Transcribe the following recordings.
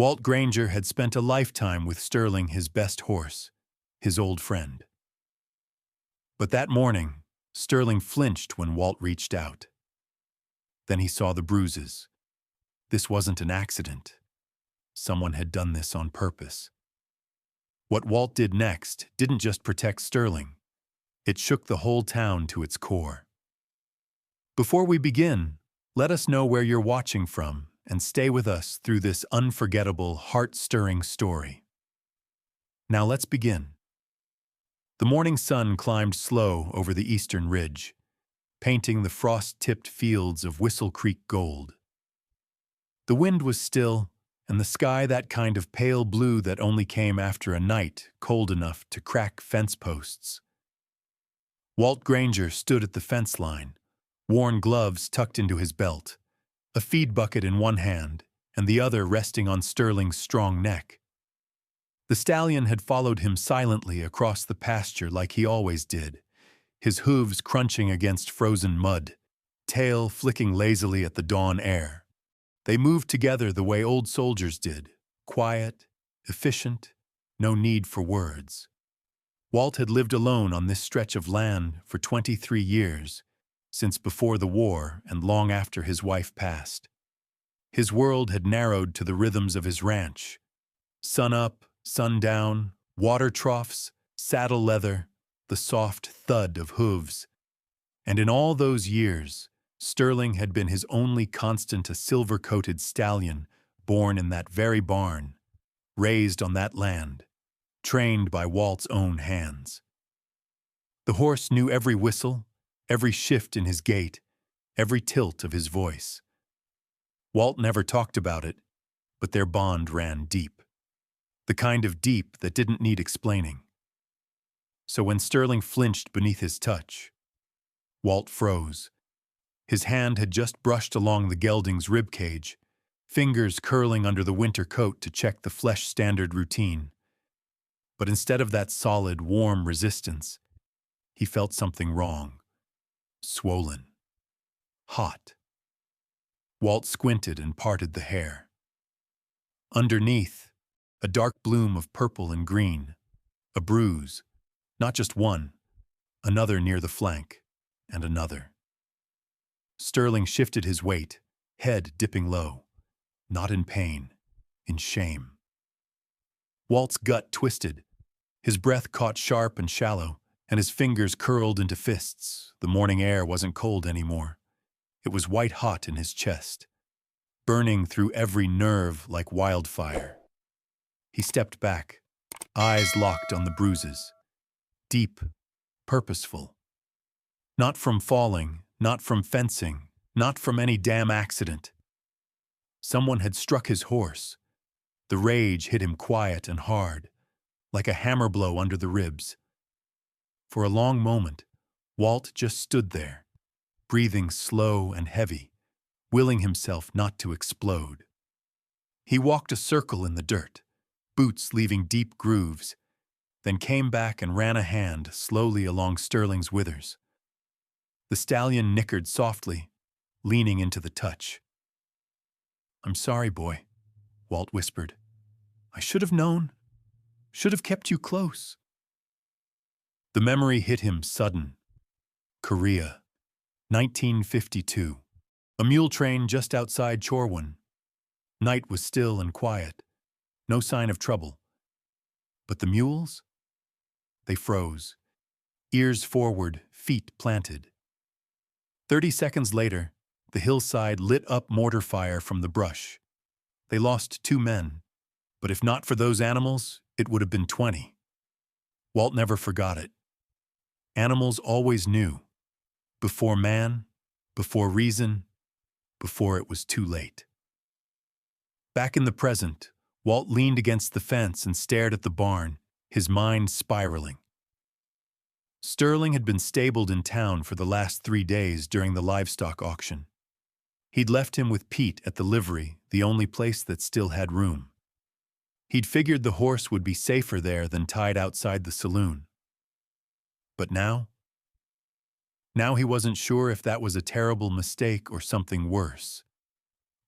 Walt Granger had spent a lifetime with Sterling, his best horse, his old friend. But that morning, Sterling flinched when Walt reached out. Then he saw the bruises. This wasn't an accident. Someone had done this on purpose. What Walt did next didn't just protect Sterling. It shook the whole town to its core. Before we begin, let us know where you're watching from and stay with us through this unforgettable, heart-stirring story. Now let's begin. The morning sun climbed slow over the eastern ridge, painting the frost-tipped fields of Whistle Creek gold. The wind was still, and the sky that kind of pale blue that only came after a night cold enough to crack fence posts. Walt Granger stood at the fence line, worn gloves tucked into his belt, a feed bucket in one hand and the other resting on Sterling's strong neck. The stallion had followed him silently across the pasture like he always did, his hooves crunching against frozen mud, tail flicking lazily at the dawn air. They moved together the way old soldiers did, quiet, efficient, no need for words. Walt had lived alone on this stretch of land for 23 years, since before the war and long after his wife passed. His world had narrowed to the rhythms of his ranch. Sun up, sun down, water troughs, saddle leather, the soft thud of hooves. And in all those years, Sterling had been his only constant, a silver-coated stallion born in that very barn, raised on that land, trained by Walt's own hands. The horse knew every whistle, every shift in his gait, every tilt of his voice. Walt never talked about it, but their bond ran deep. The kind of deep that didn't need explaining. So when Sterling flinched beneath his touch, Walt froze. His hand had just brushed along the gelding's ribcage, fingers curling under the winter coat to check the flesh standard routine. But instead of that solid, warm resistance, he felt something wrong. Swollen. Hot. Walt squinted and parted the hair. Underneath, a dark bloom of purple and green, a bruise, not just one, another near the flank, and another. Sterling shifted his weight, head dipping low, not in pain, in shame. Walt's gut twisted, his breath caught sharp and shallow, and his fingers curled into fists. The morning air wasn't cold anymore. It was white-hot in his chest, burning through every nerve like wildfire. He stepped back, eyes locked on the bruises. Deep, purposeful. Not from falling, not from fencing, not from any damn accident. Someone had struck his horse. The rage hit him quiet and hard, like a hammer blow under the ribs. For a long moment, Walt just stood there, breathing slow and heavy, willing himself not to explode. He walked a circle in the dirt, boots leaving deep grooves, then came back and ran a hand slowly along Sterling's withers. The stallion nickered softly, leaning into the touch. "I'm sorry, boy," Walt whispered. "I should have known. Should have kept you close." The memory hit him sudden. Korea, 1952. A mule train just outside Chorwan. Night was still and quiet. No sign of trouble. But the mules? They froze. Ears forward, feet planted. 30 seconds later, the hillside lit up mortar fire from the brush. They lost 2 men, but if not for those animals, it would have been 20. Walt never forgot it. Animals always knew. Before man, before reason, before it was too late. Back in the present, Walt leaned against the fence and stared at the barn, his mind spiraling. Sterling had been stabled in town for the last 3 days during the livestock auction. He'd left him with Pete at the livery, the only place that still had room. He'd figured the horse would be safer there than tied outside the saloon. But now he wasn't sure if that was a terrible mistake or something worse,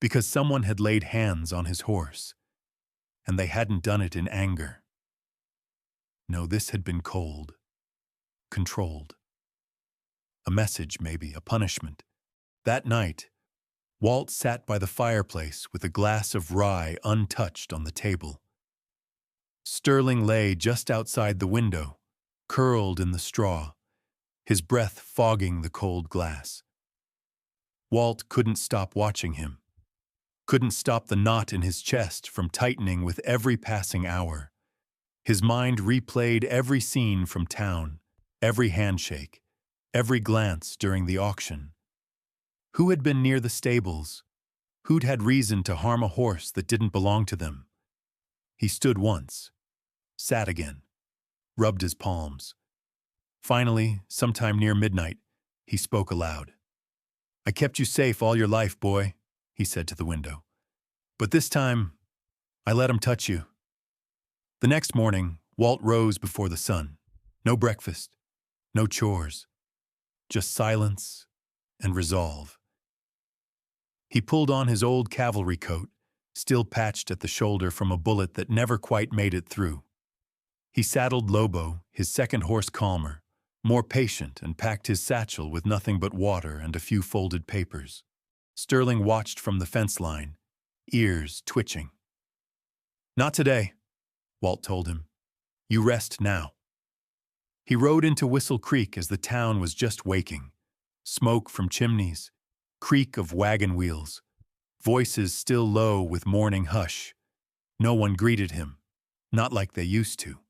because someone had laid hands on his horse. and they hadn't done it in anger. No, this had been cold, controlled. A message, maybe, a punishment. That night, Walt sat by the fireplace with a glass of rye untouched on the table. Sterling lay just outside the window, curled in the straw, his breath fogging the cold glass. Walt couldn't stop watching him, couldn't stop the knot in his chest from tightening with every passing hour. His mind replayed every scene from town, every handshake, every glance during the auction. Who had been near the stables? Who'd had reason to harm a horse that didn't belong to them? He stood once, sat again, rubbed his palms. Finally, sometime near midnight, he spoke aloud. "I kept you safe all your life, boy," he said to the window. "But this time, I let 'em touch you." The next morning, Walt rose before the sun. No breakfast, no chores, just silence and resolve. He pulled on his old cavalry coat, still patched at the shoulder from a bullet that never quite made it through. He saddled Lobo, his second horse calmer, more patient, and packed his satchel with nothing but water and a few folded papers. Sterling watched from the fence line, ears twitching. "Not today," Walt told him. "You rest now." He rode into Whistle Creek as the town was just waking. Smoke from chimneys, creak of wagon wheels, voices still low with morning hush. No one greeted him, not like they used to.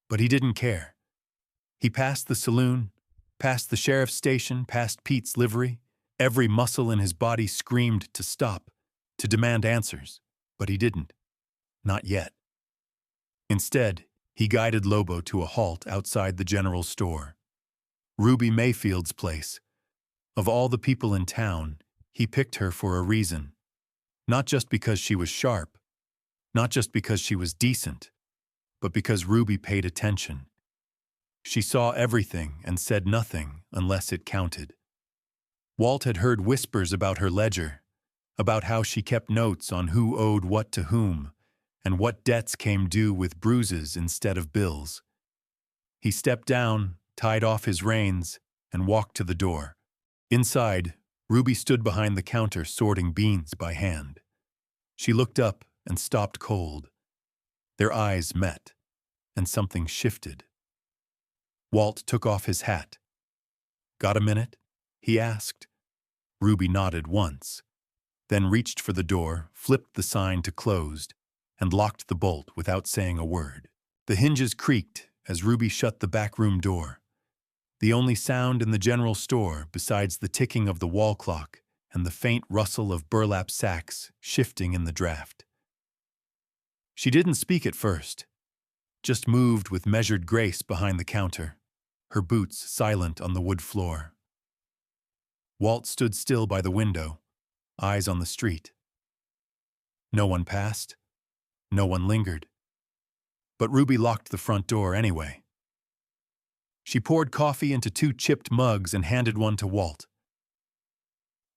But he didn't care. He passed the saloon, past the sheriff's station, past Pete's livery. Every muscle in his body screamed to stop, to demand answers, but he didn't. Not yet. Instead, he guided Lobo to a halt outside the general store. Ruby Mayfield's place. Of all the people in town, he picked her for a reason. Not just because she was sharp, not just because she was decent, but because Ruby paid attention. She saw everything and said nothing unless it counted. Walt had heard whispers about her ledger, about how she kept notes on who owed what to whom, and what debts came due with bruises instead of bills. He stepped down, tied off his reins, and walked to the door. Inside, Ruby stood behind the counter sorting beans by hand. She looked up and stopped cold. Their eyes met, and something shifted. Walt took off his hat. "Got a minute?" he asked. Ruby nodded once, then reached for the door, flipped the sign to closed, and locked the bolt without saying a word. The hinges creaked as Ruby shut the back room door. The only sound in the general store, besides the ticking of the wall clock and the faint rustle of burlap sacks shifting in the draft. She didn't speak at first, just moved with measured grace behind the counter, her boots silent on the wood floor. Walt stood still by the window, eyes on the street. No one passed, no one lingered. But Ruby locked the front door anyway. She poured coffee into 2 chipped mugs and handed one to Walt.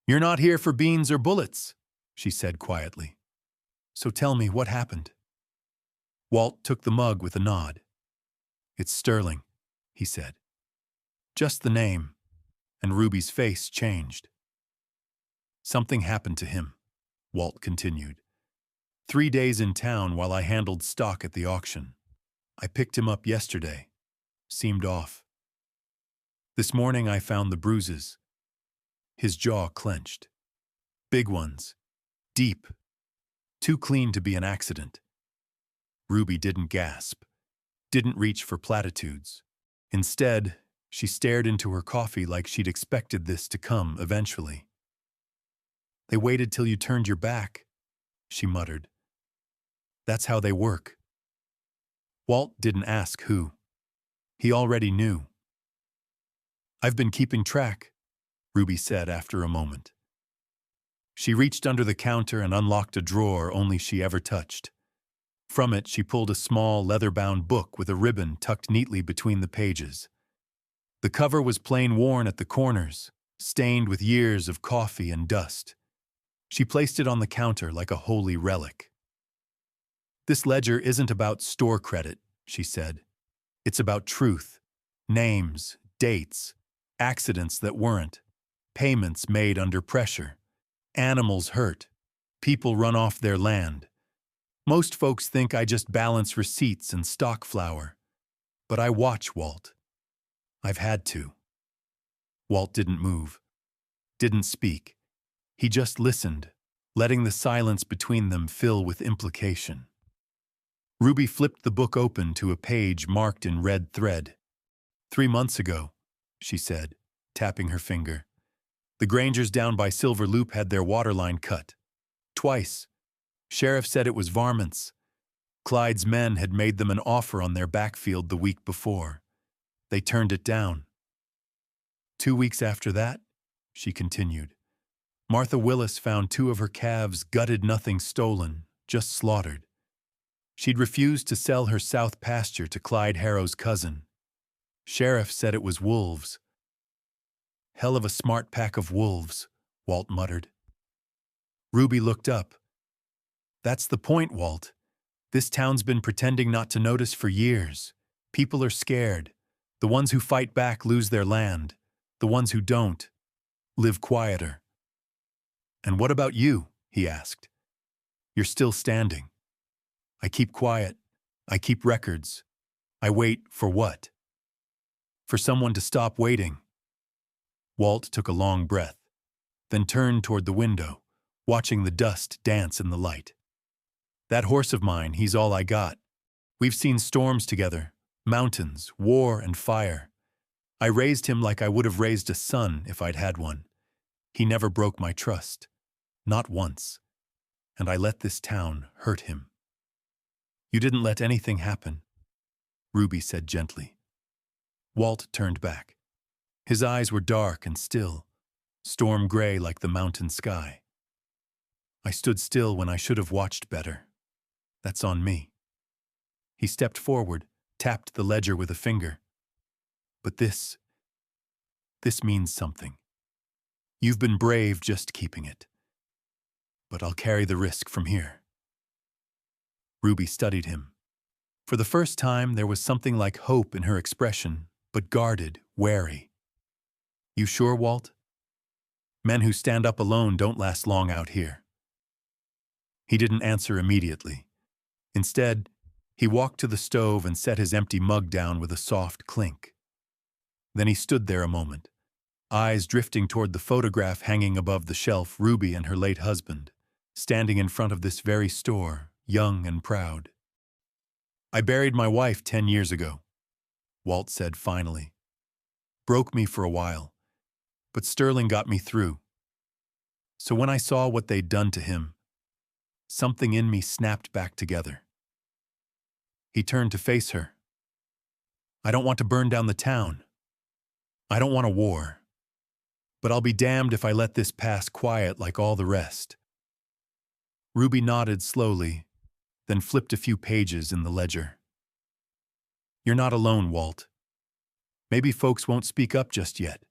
"You're not here for beans or bullets," she said quietly. "So tell me what happened." Walt took the mug with a nod. "It's Sterling," he said. Just the name, and Ruby's face changed. "Something happened to him," Walt continued. "3 days in town while I handled stock at the auction. I picked him up yesterday. Seemed off. This morning I found the bruises. His jaw clenched. Big ones. Deep. Too clean to be an accident." Ruby didn't gasp. Didn't reach for platitudes. Instead, she stared into her coffee like she'd expected this to come eventually. "They waited till you turned your back," she muttered. "That's how they work." Walt didn't ask who. He already knew. "I've been keeping track," Ruby said after a moment. She reached under the counter and unlocked a drawer only she ever touched. From it, she pulled a small, leather-bound book with a ribbon tucked neatly between the pages. The cover was plain worn at the corners, stained with years of coffee and dust. She placed it on the counter like a holy relic. This ledger isn't about store credit, she said. It's about truth. Names, dates, accidents that weren't, payments made under pressure, animals hurt, people run off their land. Most folks think I just balance receipts and stock flour. But I watch, Walt. I've had to. Walt didn't move, didn't speak. He just listened, letting the silence between them fill with implication. Ruby flipped the book open to a page marked in red thread. 3 months ago, she said, tapping her finger. The Grangers down by Silver Loop had their water line cut. Twice. Sheriff said it was varmints. Clyde's men had made them an offer on their backfield the week before. They turned it down. 2 weeks after that, she continued, Martha Willis found 2 of her calves gutted, nothing stolen, just slaughtered. She'd refused to sell her south pasture to Clyde Harrow's cousin. Sheriff said it was wolves. Hell of a smart pack of wolves, Walt muttered. Ruby looked up. That's the point, Walt. This town's been pretending not to notice for years. People are scared. The ones who fight back lose their land. The ones who don't live quieter. And what about you? He asked. You're still standing. I keep quiet. I keep records. I wait for what? For someone to stop waiting. Walt took a long breath, then turned toward the window, watching the dust dance in the light. That horse of mine, he's all I got. We've seen storms together, mountains, war and fire. I raised him like I would have raised a son if I'd had one. He never broke my trust. Not once. And I let this town hurt him. You didn't let anything happen, Ruby said gently. Walt turned back. His eyes were dark and still, storm gray like the mountain sky. I stood still when I should have watched better. That's on me. He stepped forward, tapped the ledger with a finger. But this means something. You've been brave just keeping it. But I'll carry the risk from here. Ruby studied him. For the first time, there was something like hope in her expression, but guarded, wary. You sure, Walt? Men who stand up alone don't last long out here. He didn't answer immediately. Instead, he walked to the stove and set his empty mug down with a soft clink. Then he stood there a moment, eyes drifting toward the photograph hanging above the shelf, Ruby and her late husband, standing in front of this very store, young and proud. I buried my wife 10 years ago, Walt said finally. Broke me for a while, but Sterling got me through. So when I saw what they'd done to him, something in me snapped back together. He turned to face her. I don't want to burn down the town. I don't want a war. But I'll be damned if I let this pass quiet like all the rest. Ruby nodded slowly, then flipped a few pages in the ledger. You're not alone, Walt. Maybe folks won't speak up just yet.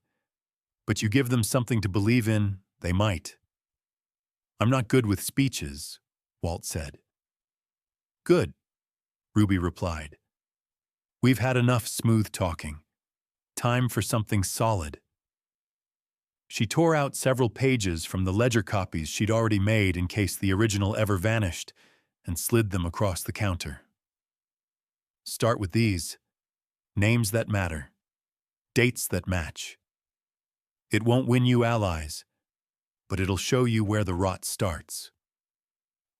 But you give them something to believe in, they might. I'm not good with speeches, Walt said. Good, Ruby replied. We've had enough smooth talking. Time for something solid. She tore out several pages from the ledger copies she'd already made in case the original ever vanished and slid them across the counter. Start with these. Names that matter. Dates that match. It won't win you allies, but it'll show you where the rot starts.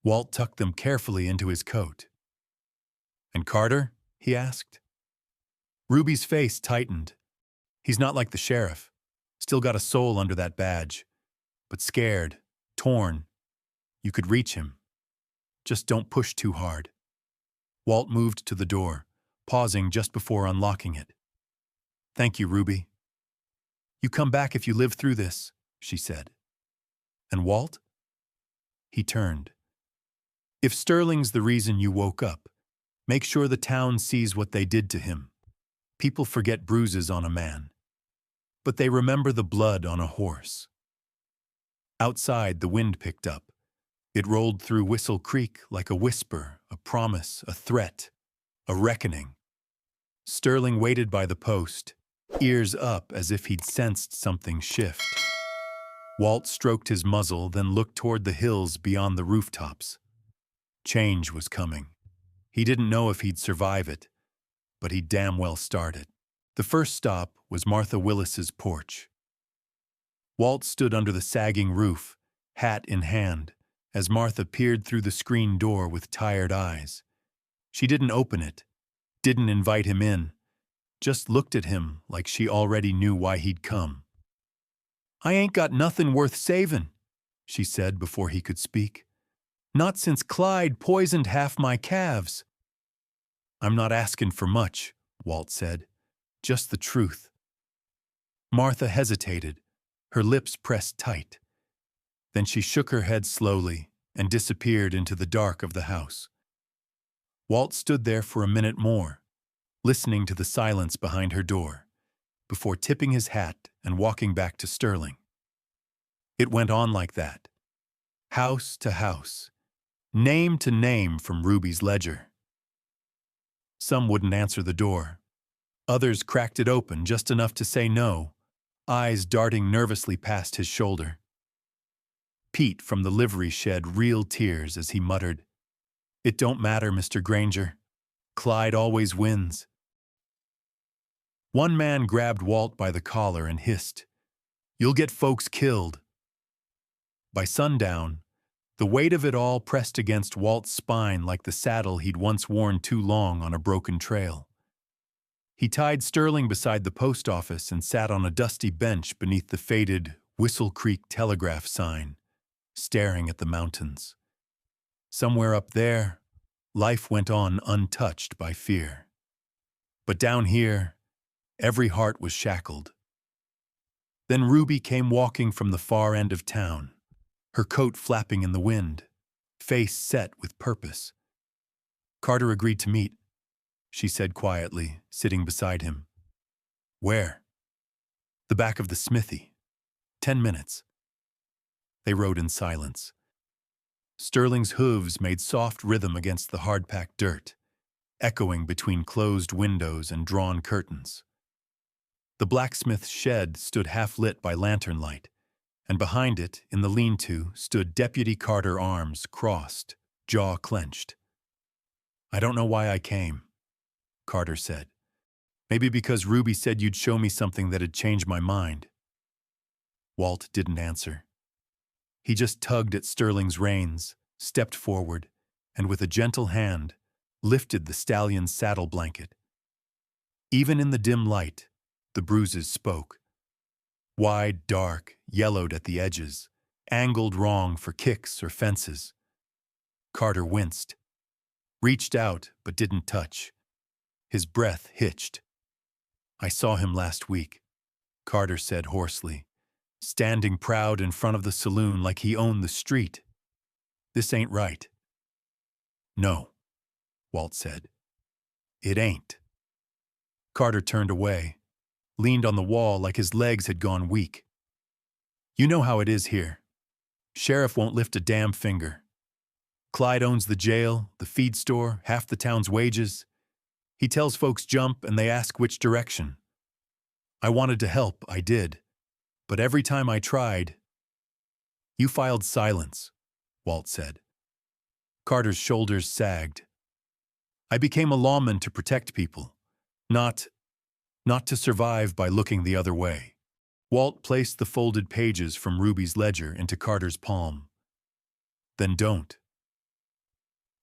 Walt tucked them carefully into his coat. And Carter? He asked. Ruby's face tightened. He's not like the sheriff. Still got a soul under that badge. But scared, torn. You could reach him. Just don't push too hard. Walt moved to the door, pausing just before unlocking it. Thank you, Ruby. You come back if you live through this, she said. And Walt? He turned. If Sterling's the reason you woke up, make sure the town sees what they did to him. People forget bruises on a man, but they remember the blood on a horse. Outside, the wind picked up. It rolled through Whistle Creek like a whisper, a promise, a threat, a reckoning. Sterling waited by the post, ears up as if he'd sensed something shift. Walt stroked his muzzle, then looked toward the hills beyond the rooftops. Change was coming. He didn't know if he'd survive it, but he'd damn well start it. The first stop was Martha Willis's porch. Walt stood under the sagging roof, hat in hand, as Martha peered through the screen door with tired eyes. She didn't open it, didn't invite him in, just looked at him like she already knew why he'd come. "I ain't got nothing worth savin'," she said before he could speak. "Not since Clyde poisoned half my calves." "I'm not asking for much," Walt said. "Just the truth." Martha hesitated, her lips pressed tight. Then she shook her head slowly and disappeared into the dark of the house. Walt stood there for a minute more, listening to the silence behind her door, before tipping his hat and walking back to Sterling. It went on like that, house to house, name to name from Ruby's ledger. Some wouldn't answer the door. Others cracked it open just enough to say no, eyes darting nervously past his shoulder. Pete from the livery shed real tears as he muttered, "It don't matter, Mr. Granger. Clyde always wins." One man grabbed Walt by the collar and hissed, "You'll get folks killed." By sundown, the weight of it all pressed against Walt's spine like the saddle he'd once worn too long on a broken trail. He tied Sterling beside the post office and sat on a dusty bench beneath the faded Whistle Creek telegraph sign, staring at the mountains. Somewhere up there, life went on untouched by fear. But down here, every heart was shackled. Then Ruby came walking from the far end of town, her coat flapping in the wind, face set with purpose. "Carter agreed to meet," she said quietly, sitting beside him. "Where?" "The back of the smithy. 10 minutes." They rode in silence. Sterling's hooves made soft rhythm against the hard-packed dirt, echoing between closed windows and drawn curtains. The blacksmith's shed stood half-lit by lantern light, and behind it, in the lean-to, stood Deputy Carter, arms crossed, jaw clenched. "I don't know why I came," Carter said. "Maybe because Ruby said you'd show me something that'd change my mind." Walt didn't answer. He just tugged at Sterling's reins, stepped forward, and with a gentle hand, lifted the stallion's saddle blanket. Even in the dim light, the Bruises spoke. Wide, dark, yellowed at the edges, angled wrong for kicks or fences. Carter winced, reached out but didn't touch. His breath hitched. "I saw him last week," Carter said hoarsely, standing proud in front of the saloon like he owned the street. "This ain't right." "No," Walt said. "It ain't." Carter turned away, leaned on the wall like his legs had gone weak. "You know how it is here. Sheriff won't lift a damn finger. Clyde owns the jail, the feed store, half the town's wages. He tells folks jump and they ask which direction. I wanted to help, I did. But every time I tried—" "You filed silence," Walt said. Carter's shoulders sagged. "I became a lawman to protect people, not to survive by looking the other way." Walt placed the folded pages from Ruby's ledger into Carter's palm. "Then don't."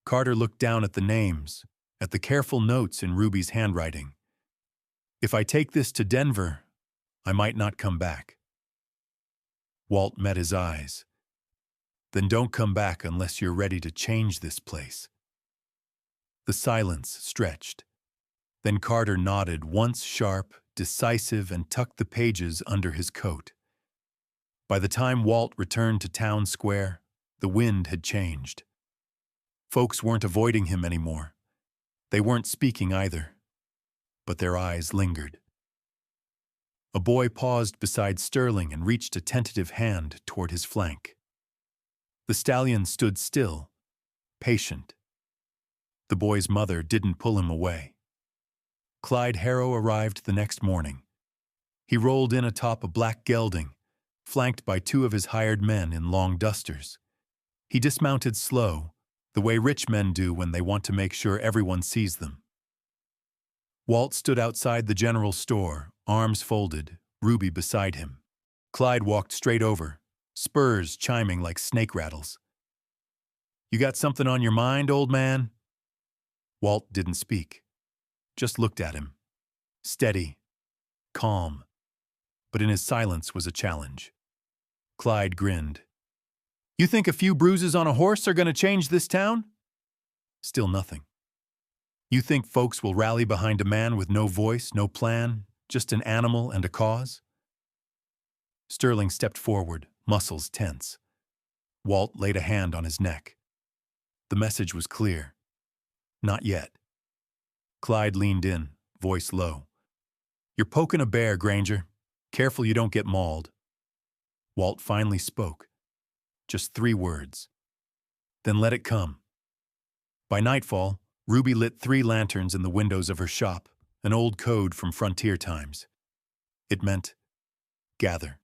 Carter looked down at the names, at the careful notes in Ruby's handwriting. "If I take this to Denver, I might not come back." Walt met his eyes. "Then don't come back unless you're ready to change this place." The silence stretched. Then Carter nodded once sharp, decisive, and tucked the pages under his coat. By the time Walt returned to Town Square, the wind had changed. Folks weren't avoiding him anymore. They weren't speaking either, but their eyes lingered. A boy paused beside Sterling and reached a tentative hand toward his flank. The stallion stood still, patient. The boy's mother didn't pull him away. Clyde Harrow arrived the next morning. He rolled in atop a black gelding, flanked by two of his hired men in long dusters. He dismounted slow, the way rich men do when they want to make sure everyone sees them. Walt stood outside the general store, arms folded, Ruby beside him. Clyde walked straight over, spurs chiming like snake rattles. "You got something on your mind, old man?" Walt didn't speak, just looked at him. Steady, calm, but in his silence was a challenge. Clyde grinned. "You think a few bruises on a horse are going to change this town?" Still nothing. "You think folks will rally behind a man with no voice, no plan, just an animal and a cause?" Sterling stepped forward, muscles tense. Walt laid a hand on his neck. The message was clear. Not yet. Clyde leaned in, voice low. "You're poking a bear, Granger. Careful you don't get mauled." Walt finally spoke. Just 3 words. "Then let it come." By nightfall, Ruby lit 3 lanterns in the windows of her shop, an old code from frontier times. It meant, gather.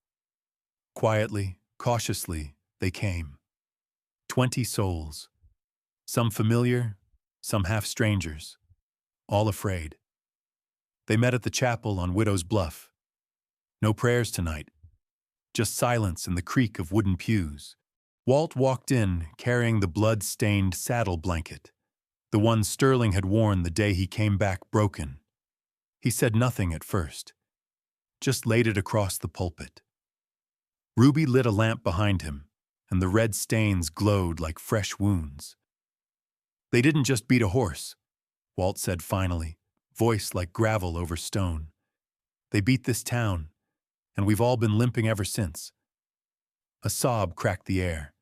Quietly, cautiously, they came. 20 souls. Some familiar, some half-strangers. All afraid. They met at the chapel on Widow's Bluff. No prayers tonight. Just silence and the creak of wooden pews. Walt walked in, carrying the blood-stained saddle blanket, the one Sterling had worn the day he came back broken. He said nothing at first, just laid it across the pulpit. Ruby lit a lamp behind him, and the red stains glowed like fresh wounds. "They didn't just beat a horse," Walt said finally, voice like gravel over stone. "They beat this town, and we've all been limping ever since." A sob cracked the air,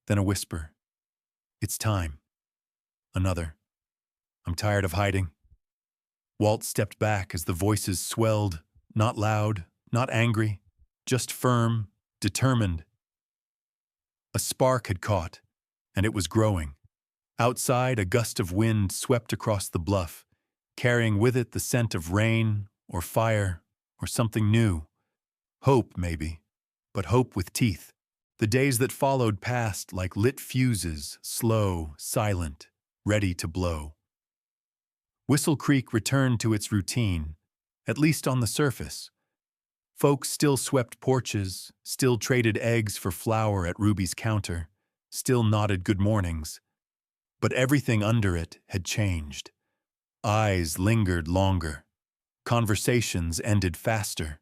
then a whisper. "It's time." Another. "I'm tired of hiding." Walt stepped back as the voices swelled, not loud, not angry, just firm, determined. A spark had caught, and it was growing. Outside, a gust of wind swept across the bluff, carrying with it the scent of rain, or fire, or something new. Hope, maybe, but hope with teeth. The days that followed passed like lit fuses, slow, silent, ready to blow. Whistle Creek returned to its routine, at least on the surface. Folks still swept porches, still traded eggs for flour at Ruby's counter, still nodded good mornings. But everything under it had changed. Eyes lingered longer. Conversations ended faster.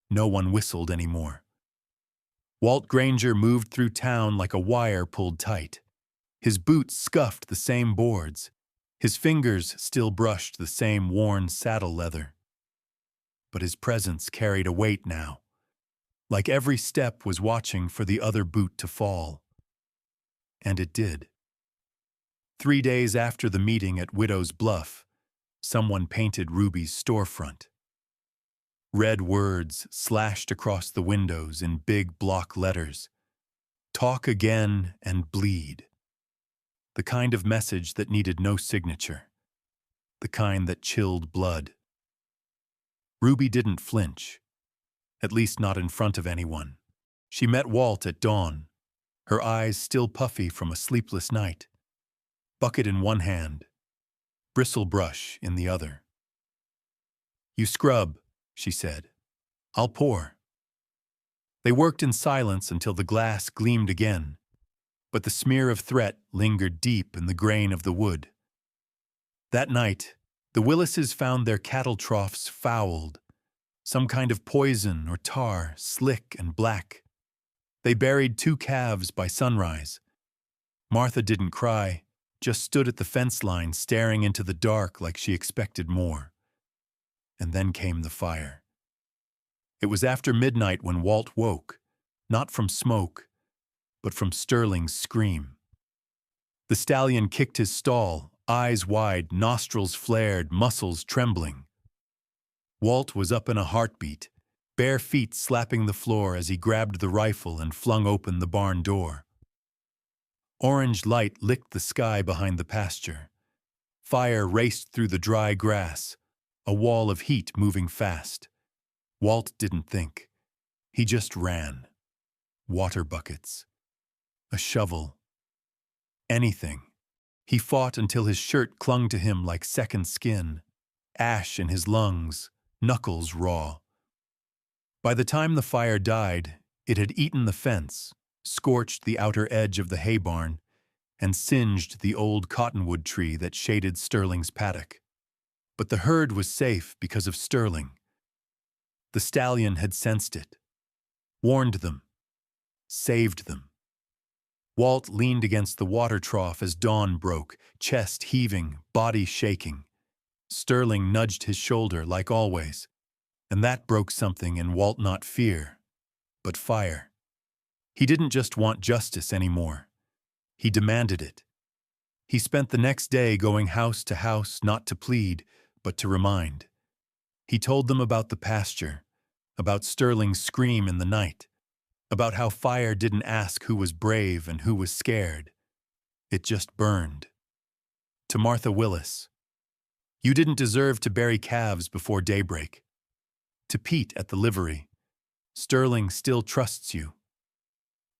No one whistled anymore. Walt Granger moved through town like a wire pulled tight. His boots scuffed the same boards. His fingers still brushed the same worn saddle leather. But his presence carried a weight now, like every step was watching for the other boot to fall. And it did. 3 days after the meeting at Widow's Bluff, someone painted Ruby's storefront. Red words slashed across the windows in big block letters. "Talk again and bleed." The kind of message that needed no signature. The kind that chilled blood. Ruby didn't flinch, at least not in front of anyone. She met Walt at dawn, her eyes still puffy from a sleepless night. Bucket in one hand, bristle brush in the other. "You scrub," she said. "I'll pour." They worked in silence until the glass gleamed again, but the smear of threat lingered deep in the grain of the wood. That night, the Willises found their cattle troughs fouled, some kind of poison or tar, slick and black. They buried 2 calves by sunrise. Martha didn't cry, just stood at the fence line staring into the dark like she expected more. And then came the fire. It was after midnight when Walt woke, not from smoke, but from Sterling's scream. The stallion kicked his stall, eyes wide, nostrils flared, muscles trembling. Walt was up in a heartbeat, bare feet slapping the floor as he grabbed the rifle and flung open the barn door. Orange light licked the sky behind the pasture. Fire raced through the dry grass, a wall of heat moving fast. Walt didn't think. He just ran. Water buckets. A shovel. Anything. He fought until his shirt clung to him like second skin. Ash in his lungs, knuckles raw. By the time the fire died, it had eaten the fence, scorched the outer edge of the hay barn, and singed the old cottonwood tree that shaded Sterling's paddock. But the herd was safe because of Sterling. The stallion had sensed it, warned them, saved them. Walt leaned against the water trough as dawn broke, chest heaving, body shaking. Sterling nudged his shoulder like always, and that broke something in Walt, not fear, but fire. He didn't just want justice anymore. He demanded it. He spent the next day going house to house, not to plead, but to remind. He told them about the pasture, about Sterling's scream in the night, about how fire didn't ask who was brave and who was scared. It just burned. To Martha Willis, "You didn't deserve to bury calves before daybreak." To Pete at the livery, "Sterling still trusts you."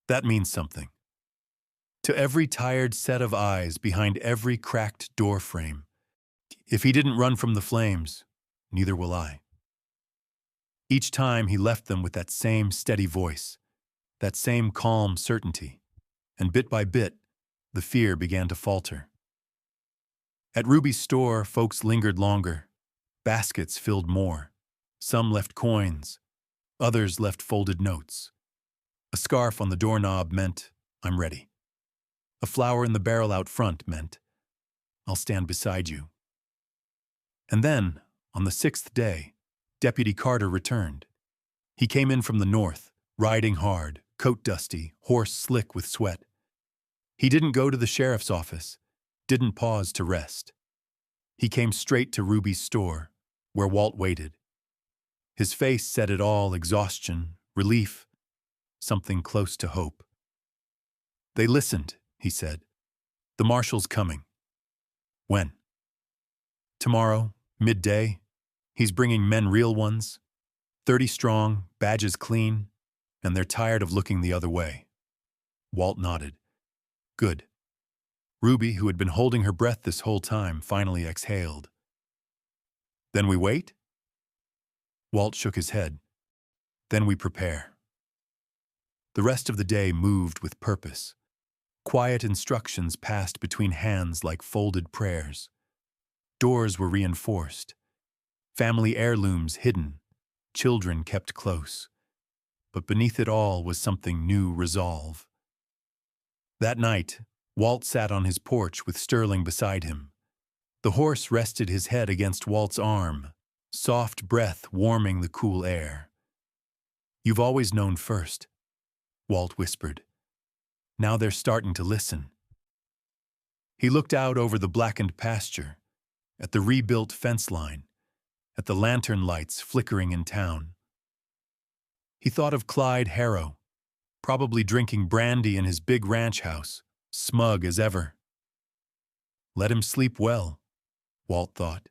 That means something. To every tired set of eyes behind every cracked door frame, "If he didn't run from the flames, neither will I." Each time he left them with that same steady voice, that same calm certainty, and bit by bit, the fear began to falter. At Ruby's store, folks lingered longer. Baskets filled more. Some left coins. Others left folded notes. A scarf on the doorknob meant, "I'm ready." A flower in the barrel out front meant, "I'll stand beside you." And then, on the 6th day, Deputy Carter returned. He came in from the north, riding hard, coat dusty, horse slick with sweat. He didn't go to the sheriff's office, didn't pause to rest. He came straight to Ruby's store, where Walt waited. His face said it all: exhaustion, relief, something close to hope. "They listened," he said. "The marshal's coming." "When?" "Tomorrow, midday. He's bringing men, real ones, 30 strong, badges clean, and they're tired of looking the other way." Walt nodded. "Good." Ruby, who had been holding her breath this whole time, finally exhaled. "Then we wait?" Walt shook his head. "Then we prepare." The rest of the day moved with purpose. Quiet instructions passed between hands like folded prayers. Doors were reinforced. Family heirlooms hidden. Children kept close. But beneath it all was something new: resolve. That night, Walt sat on his porch with Sterling beside him. The horse rested his head against Walt's arm, soft breath warming the cool air. "You've always known first," Walt whispered. "Now they're starting to listen." He looked out over the blackened pasture, at the rebuilt fence line, at the lantern lights flickering in town. He thought of Clyde Harrow, probably drinking brandy in his big ranch house, smug as ever. Let him sleep well, Walt thought.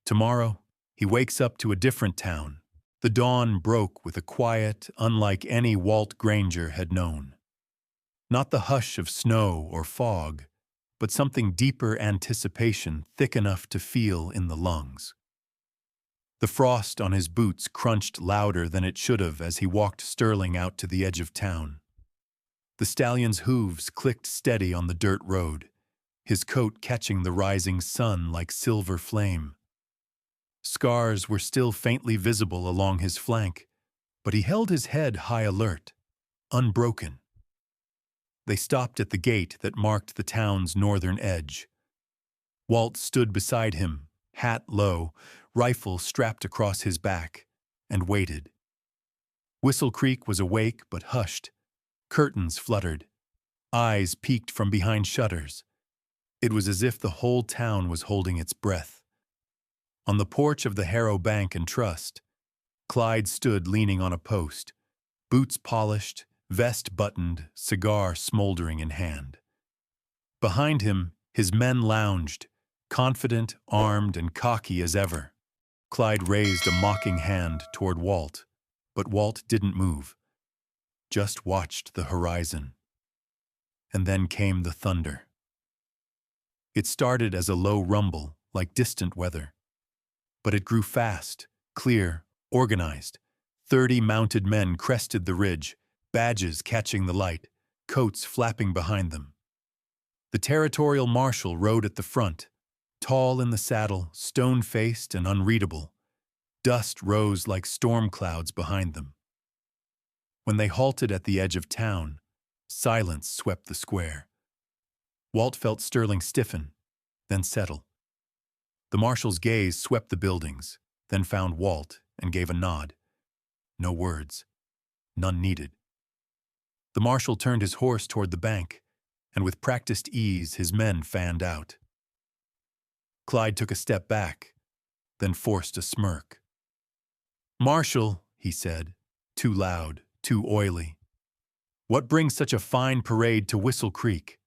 Tomorrow, he wakes up to a different town. The dawn broke with a quiet unlike any Walt Granger had known. Not the hush of snow or fog, but something deeper: anticipation thick enough to feel in the lungs. The frost on his boots crunched louder than it should have as he walked Sterling out to the edge of town. The stallion's hooves clicked steady on the dirt road, his coat catching the rising sun like silver flame. Scars were still faintly visible along his flank, but he held his head high alert, unbroken. They stopped at the gate that marked the town's northern edge. Walt stood beside him, hat low, rifle strapped across his back, and waited. Whistle Creek was awake but hushed. Curtains fluttered. Eyes peeked from behind shutters. It was as if the whole town was holding its breath. On the porch of the Harrow Bank and Trust, Clyde stood leaning on a post, boots polished, vest buttoned, cigar smoldering in hand. Behind him, his men lounged, Confident, armed, and cocky as ever. Clyde raised a mocking hand toward Walt, but Walt didn't move, just watched the horizon. And then came the thunder. It started as a low rumble, like distant weather. But it grew fast, clear, organized. 30 mounted men crested the ridge, badges catching the light, coats flapping behind them. The territorial marshal rode at the front, tall in the saddle, stone-faced and unreadable. Dust rose like storm clouds behind them. When they halted at the edge of town, silence swept the square. Walt felt Sterling stiffen, then settle. The marshal's gaze swept the buildings, then found Walt and gave a nod. No words. None needed. The marshal turned his horse toward the bank, and with practiced ease his men fanned out. Clyde took a step back, then forced a smirk. "Marshal," he said, too loud, too oily. "What brings such a fine parade to Whistle Creek?"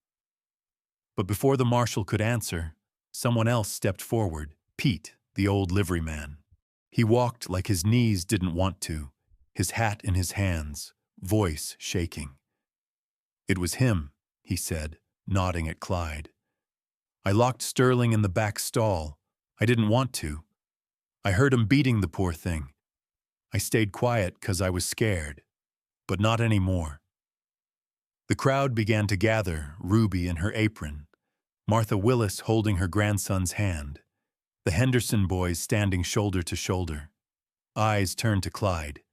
But before the marshal could answer, someone else stepped forward, Pete, the old liveryman. He walked like his knees didn't want to, his hat in his hands, voice shaking. "It was him," he said, nodding at Clyde. "I locked Sterling in the back stall. I didn't want to. I heard him beating the poor thing. I stayed quiet 'cause I was scared, but not anymore." The crowd began to gather, Ruby in her apron, Martha Willis holding her grandson's hand, the Henderson boys standing shoulder to shoulder. Eyes turned to Clyde.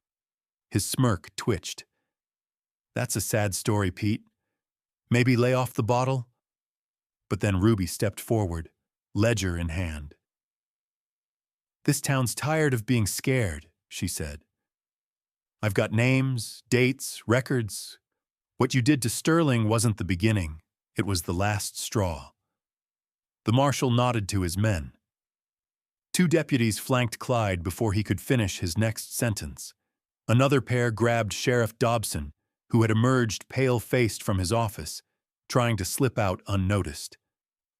His smirk twitched. "That's a sad story, Pete. Maybe lay off the bottle?" But then Ruby stepped forward, ledger in hand. "This town's tired of being scared," she said. "I've got names, dates, records. What you did to Sterling wasn't the beginning. It was the last straw." The marshal nodded to his men. 2 deputies flanked Clyde before he could finish his next sentence. Another pair grabbed Sheriff Dobson, who had emerged pale-faced from his office, trying to slip out unnoticed.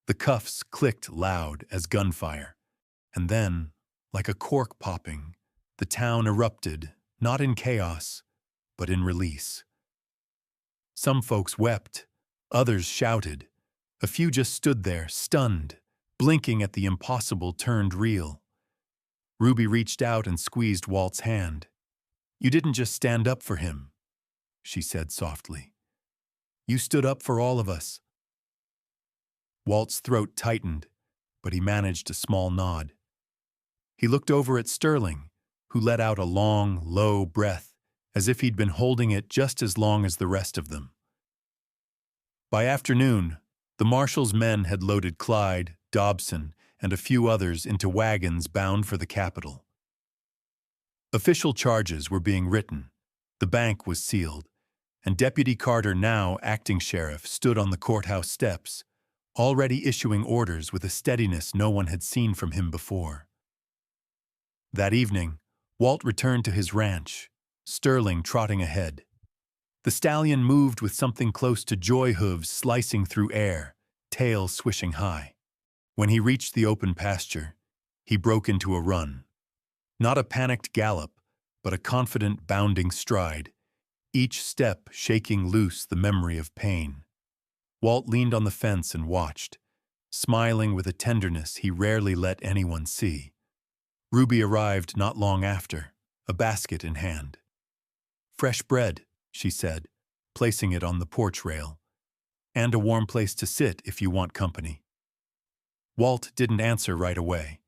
The cuffs clicked loud as gunfire. And then, like a cork popping, the town erupted, not in chaos, but in release. Some folks wept, others shouted. A few just stood there, stunned, blinking at the impossible turned real. Ruby reached out and squeezed Walt's hand. "You didn't just stand up for him," she said softly. "You stood up for all of us." Walt's throat tightened, but he managed a small nod. He looked over at Sterling, who let out a long, low breath, as if he'd been holding it just as long as the rest of them. By afternoon, the marshal's men had loaded Clyde, Dobson, and a few others into wagons bound for the capital. Official charges were being written, the bank was sealed, and Deputy Carter, now acting sheriff, stood on the courthouse steps, already issuing orders with a steadiness no one had seen from him before. That evening, Walt returned to his ranch, Sterling trotting ahead. The stallion moved with something close to joy hooves slicing through air, tail swishing high. When he reached the open pasture, he broke into a run. Not a panicked gallop, but a confident bounding stride, each step shaking loose the memory of pain. Walt leaned on the fence and watched, smiling with a tenderness he rarely let anyone see. Ruby arrived not long after, a basket in hand. "Fresh bread," she said, placing it on the porch rail. "And a warm place to sit if you want company." Walt didn't answer right away.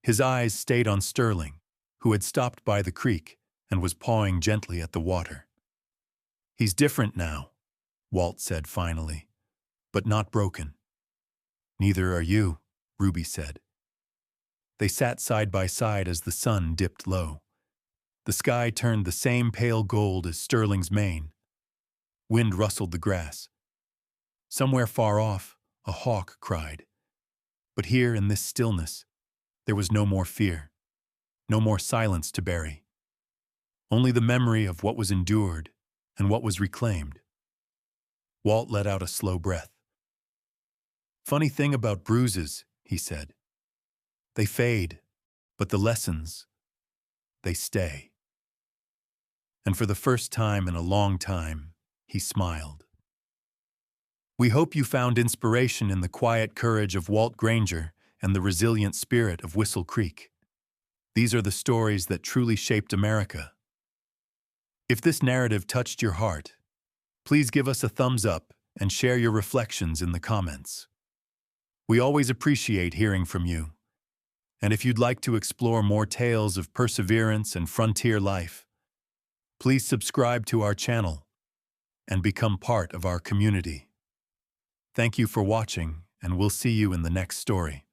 His eyes stayed on Sterling, who had stopped by the creek and was pawing gently at the water. "He's different now," Walt said finally, "but not broken." "Neither are you," Ruby said. They sat side by side as the sun dipped low. The sky turned the same pale gold as Sterling's mane. Wind rustled the grass. Somewhere far off, a hawk cried. But here in this stillness, there was no more fear, no more silence to bury. Only the memory of what was endured and what was reclaimed. Walt let out a slow breath. "Funny thing about Bruises," he said. They fade, but the lessons, they stay. And for the first time in a long time, he smiled. We hope you found inspiration in the quiet courage of Walt Granger and the resilient spirit of Whistle Creek. These are the stories that truly shaped America. If this narrative touched your heart, please give us a thumbs up and share your reflections in the comments. We always appreciate hearing from you. And if you'd like to explore more tales of perseverance and frontier life, please subscribe to our channel and become part of our community. Thank you for watching, and we'll see you in the next story.